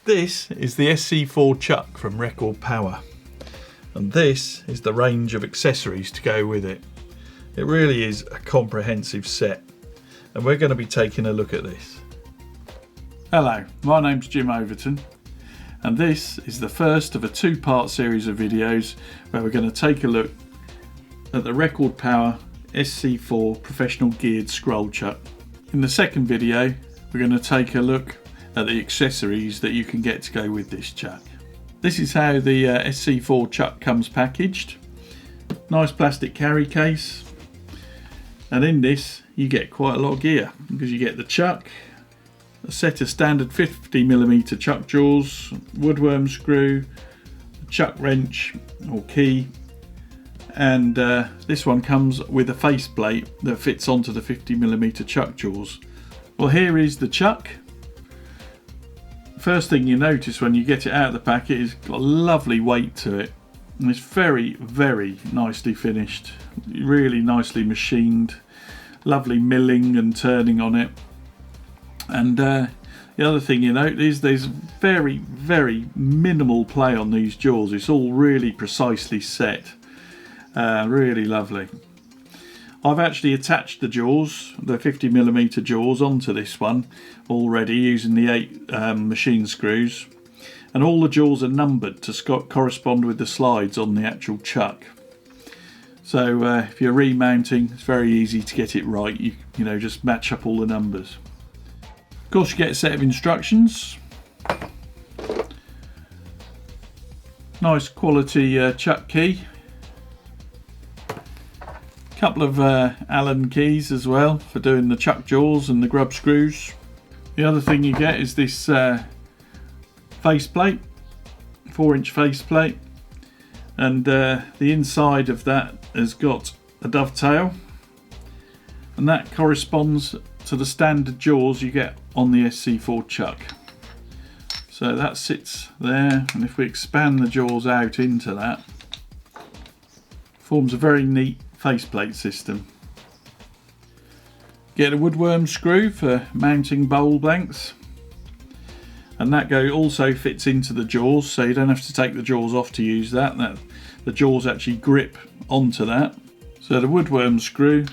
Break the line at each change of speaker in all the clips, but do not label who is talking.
This is the SC4 chuck from Record Power, and this is the range of accessories to go with it. It really is a comprehensive set, and we're going to be taking a look at this. Hello, my name's Jim Overton, and this is the first of a two-part series of videos where we're going to take a look at the Record Power SC4 professional geared scroll chuck. In the second video, we're going to take a look at the accessories that you can get to go with this chuck. This is how the SC4 chuck comes packaged. Nice plastic carry case, and in this you get quite a lot of gear because you get the chuck, a set of standard 50mm chuck jaws, woodworm screw, a chuck wrench or key, and this one comes with a faceplate that fits onto the 50mm chuck jaws. Well, here is the chuck. First thing you notice when you get it out of the packet is got a lovely weight to it, and it's very, very nicely finished, really nicely machined, lovely milling and turning on it. And the other thing you note is there's very, very minimal play on these jaws. It's all really precisely set, really lovely. I've actually attached the jaws, the 50mm jaws, onto this one already using the 8 machine screws, and all the jaws are numbered to correspond with the slides on the actual chuck. So if you're remounting, it's very easy to get it right. You know, just match up all the numbers. Of course, you get a set of instructions. Nice quality chuck key. Couple of Allen keys as well for doing the chuck jaws and the grub screws. The other thing you get is this faceplate, 4-inch faceplate, and the inside of that has got a dovetail, and that corresponds to the standard jaws you get on the SC4 chuck. So that sits there, and if we expand the jaws out into that, forms a very neat faceplate system. Get a woodworm screw for mounting bowl blanks, and that also fits into the jaws, so you don't have to take the jaws off to use that. The jaws actually grip onto that. So the woodworm screw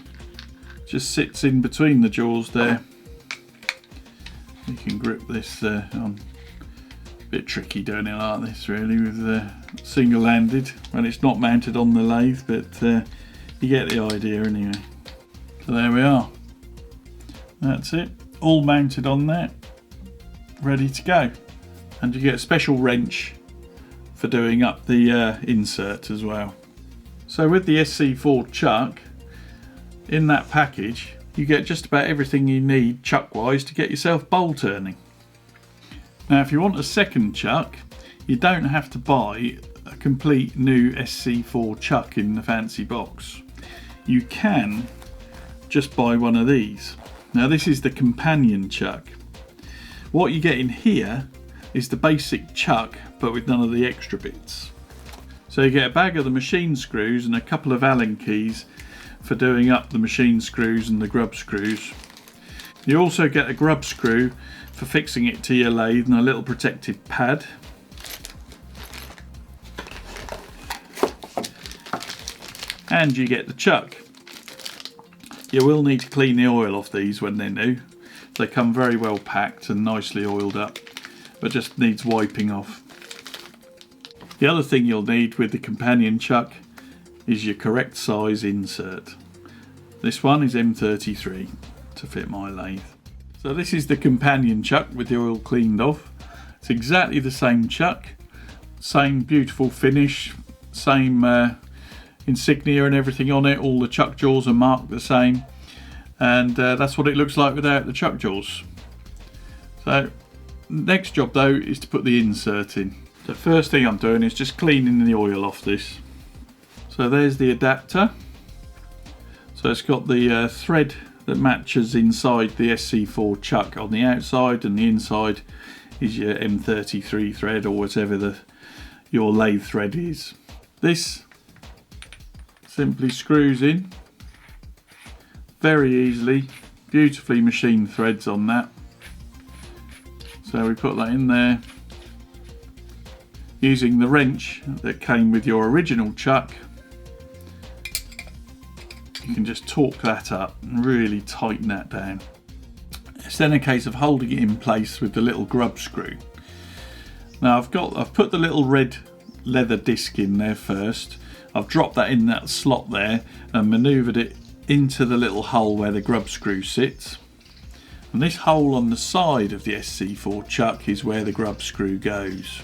just sits in between the jaws there. You can grip this on. A bit tricky doing it like this really with single-handed when it's not mounted on the lathe, but you get the idea anyway. So there we are. That's it. All mounted on there. Ready to go. And you get a special wrench for doing up the insert as well. So with the SC4 chuck, in that package, you get just about everything you need chuck-wise to get yourself bowl turning. Now if you want a second chuck, you don't have to buy a complete new SC4 chuck in the fancy box. You can just buy one of these. Now this is the companion chuck. What you get in here is the basic chuck, but with none of the extra bits. So you get a bag of the machine screws and a couple of Allen keys for doing up the machine screws and the grub screws. You also get a grub screw for fixing it to your lathe and a little protective pad. And you get the chuck. You will need to clean the oil off these when they're new. They come very well packed and nicely oiled up, but just needs wiping off. The other thing you'll need with the companion chuck is your correct size insert. This one is M33 to fit my lathe. So this is the companion chuck with the oil cleaned off. It's exactly the same chuck, same beautiful finish, same insignia and everything on it. All the chuck jaws are marked the same, and that's what it looks like without the chuck jaws. So next job though is to put the insert in. The first thing I'm doing is just cleaning the oil off this. So there's the adapter. So it's got the thread that matches inside the SC4 chuck on the outside, and the inside is your M33 thread or whatever your lathe thread is. This simply screws in very easily, beautifully machined threads on that. So we put that in there using the wrench that came with your original chuck. You can just torque that up and really tighten that down. It's then a case of holding it in place with the little grub screw. Now I've put the little red leather disc in there first. I've dropped that in that slot there and manoeuvred it into the little hole where the grub screw sits. And this hole on the side of the SC4 chuck is where the grub screw goes.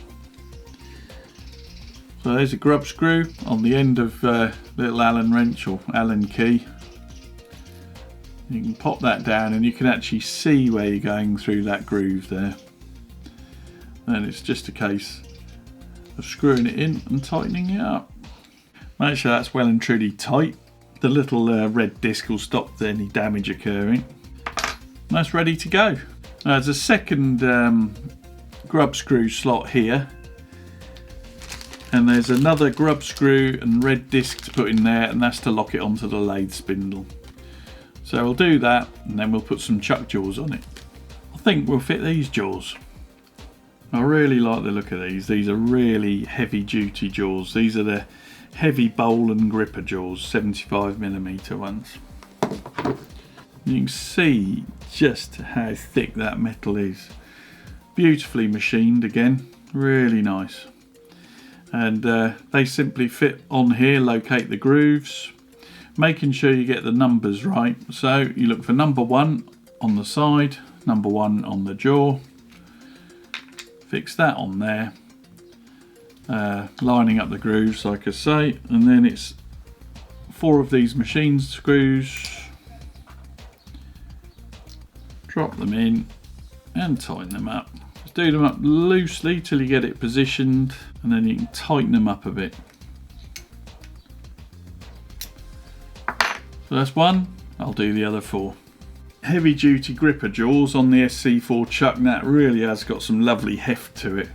So there's a grub screw on the end of little Allen wrench or Allen key. You can pop that down and you can actually see where you're going through that groove there. And it's just a case of screwing it in and tightening it up. Make sure that's well and truly tight. The little red disc will stop any damage occurring. And that's ready to go. Now, there's a second grub screw slot here. And there's another grub screw and red disc to put in there, and that's to lock it onto the lathe spindle. So we'll do that and then we'll put some chuck jaws on it. I think we'll fit these jaws. I really like the look of these. These are really heavy duty jaws. These are the heavy bowl and gripper jaws, 75mm ones. You can see just how thick that metal is. Beautifully machined again, really nice. And they simply fit on here, locate the grooves, making sure you get the numbers right. So you look for number 1 on the side, number 1 on the jaw, fix that on there, lining up the grooves like I say, and then it's 4 of these machine screws, drop them in and tighten them up. Just do them up loosely till you get it positioned, and then you can tighten them up a bit. So that's 1, I'll do the other 4. Heavy duty gripper jaws on the SC4 chuck. That really has got some lovely heft to it.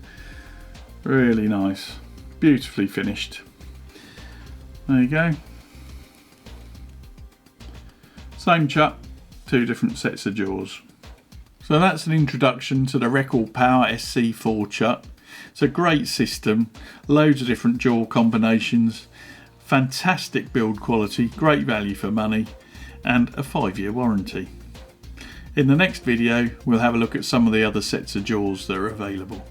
Really nice, beautifully finished. There you go. Same chuck, 2 different sets of jaws. So that's an introduction to the Record Power SC4 chuck. It's a great system, loads of different jaw combinations, fantastic build quality, great value for money, and a 5-year warranty. In the next video we'll have a look at some of the other sets of jaws that are available.